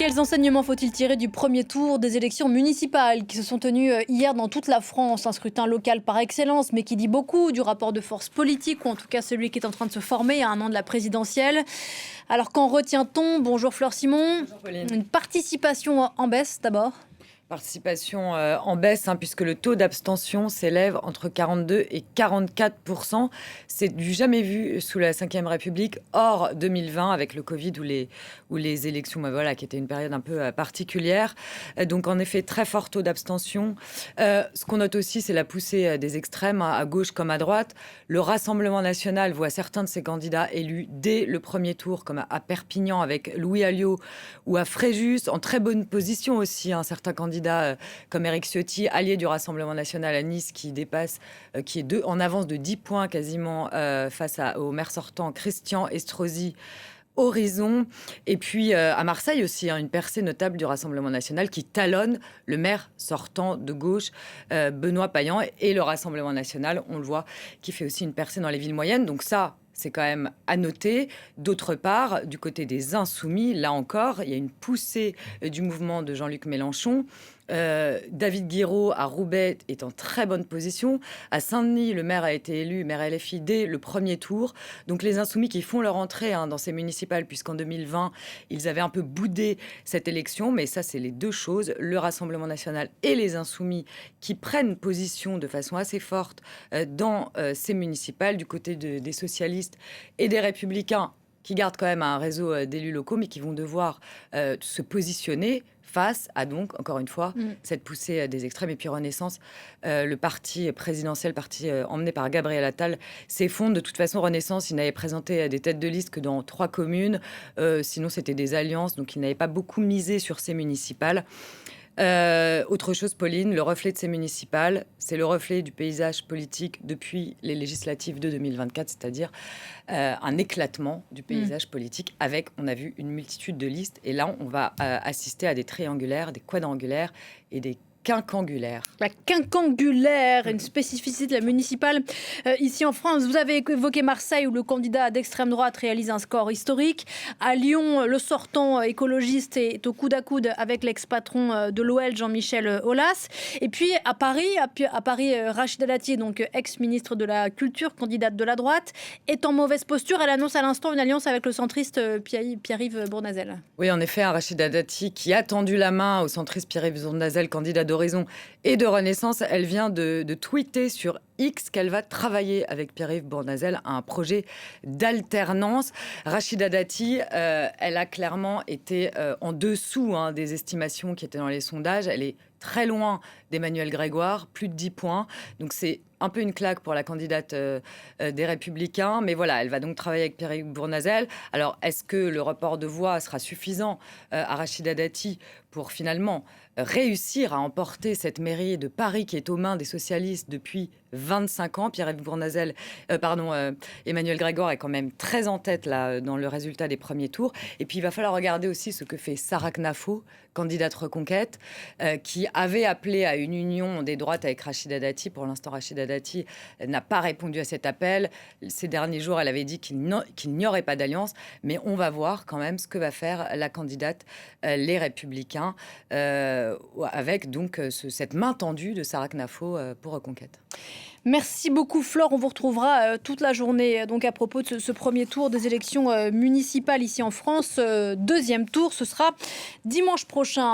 Quels enseignements faut-il tirer du premier tour des élections municipales qui se sont tenues hier dans toute la France? Un scrutin local par excellence, mais qui dit beaucoup du rapport de force politique, ou en tout cas celui qui est en train de se former à un an de la présidentielle. Alors qu'en retient-on? Bonjour Flore Simon. Bonjour Pauline. Une participation en baisse d'abord. Participation en baisse, puisque le taux d'abstention s'élève entre 42 et 44%. C'est du jamais vu sous la Ve République, hors 2020, avec le Covid ou les élections, qui était une période un peu particulière. Donc, en effet, très fort taux d'abstention. Ce qu'on note aussi, c'est la poussée des extrêmes, à gauche comme à droite. Le Rassemblement national voit certains de ses candidats élus dès le premier tour, comme à Perpignan avec Louis Alliot ou à Fréjus, en très bonne position aussi, certains candidats comme Éric Ciotti, allié du Rassemblement national à Nice, qui est en avance de 10 points quasiment face au maire sortant Christian Estrosi Horizon. Et puis à Marseille aussi, une percée notable du Rassemblement national qui talonne le maire sortant de gauche, Benoît Payan, et le Rassemblement national, on le voit, qui fait aussi une percée dans les villes moyennes. Donc ça, c'est quand même à noter. D'autre part, du côté des Insoumis, là encore, il y a une poussée du mouvement de Jean-Luc Mélenchon. David Guiraud à Roubaix est en très bonne position. À Saint-Denis, le maire a été élu, maire LFI, dès le premier tour. Donc les Insoumis qui font leur entrée dans ces municipales, puisqu'en 2020, ils avaient un peu boudé cette élection. Mais ça, c'est les deux choses. Le Rassemblement national et les Insoumis qui prennent position de façon assez forte dans ces municipales, du côté des socialistes et des républicains, qui gardent quand même un réseau d'élus locaux, mais qui vont devoir se positionner face à, donc, encore une fois, cette poussée des extrêmes. Et puis Renaissance, le parti présidentiel, emmené par Gabriel Attal, s'effondre. De toute façon, Renaissance, il n'avait présenté des têtes de liste que dans 3 communes. Sinon, c'était des alliances, donc il n'avait pas beaucoup misé sur ces municipales. Autre chose, Pauline, le reflet de ces municipales, c'est le reflet du paysage politique depuis les législatives de 2024, c'est-à-dire un éclatement du paysage politique avec, on a vu, une multitude de listes. Et là, on va assister à des triangulaires, des quadrangulaires et des quincangulaire. La quincangulaire, une spécificité de la municipale ici en France. Vous avez évoqué Marseille, où le candidat d'extrême droite réalise un score historique. À Lyon, le sortant écologiste est au coude à coude avec l'ex-patron de l'OL, Jean-Michel Aulas. Et puis à Paris, Rachida Dati, donc ex-ministre de la Culture, candidate de la droite, est en mauvaise posture. Elle annonce à l'instant une alliance avec le centriste Pierre-Yves Bournazel. Oui, en effet, Rachida Dati, qui a tendu la main au centriste Pierre-Yves Bournazel, candidat d'Horizon et de Renaissance, elle vient de tweeter sur X qu'elle va travailler avec Pierre-Yves Bournazel à un projet d'alternance. Rachida Dati, elle a clairement été en dessous des estimations qui étaient dans les sondages. Elle est très loin d'Emmanuel Grégoire, plus de 10 points. Donc c'est un peu une claque pour la candidate des Républicains. Mais voilà, elle va donc travailler avec Pierre-Yves Bournazel. Alors, est-ce que le report de voix sera suffisant à Rachida Dati pour finalement réussir à emporter cette mairie de Paris qui est aux mains des socialistes depuis 25 ans. Emmanuel Grégoire est quand même très en tête là, dans le résultat des premiers tours. Et puis il va falloir regarder aussi ce que fait Sarah Knafo, candidate Reconquête, qui avait appelé à une union des droites avec Rachida Dati. Pour l'instant, Rachida Dati n'a pas répondu à cet appel. Ces derniers jours, elle avait dit qu'il n'y aurait pas d'alliance. Mais on va voir quand même ce que va faire la candidate Les Républicains avec donc cette main tendue de Sarah Knafo pour Reconquête. Merci beaucoup Flore, on vous retrouvera toute la journée donc à propos de ce premier tour des élections municipales ici en France. Deuxième tour, ce sera dimanche prochain.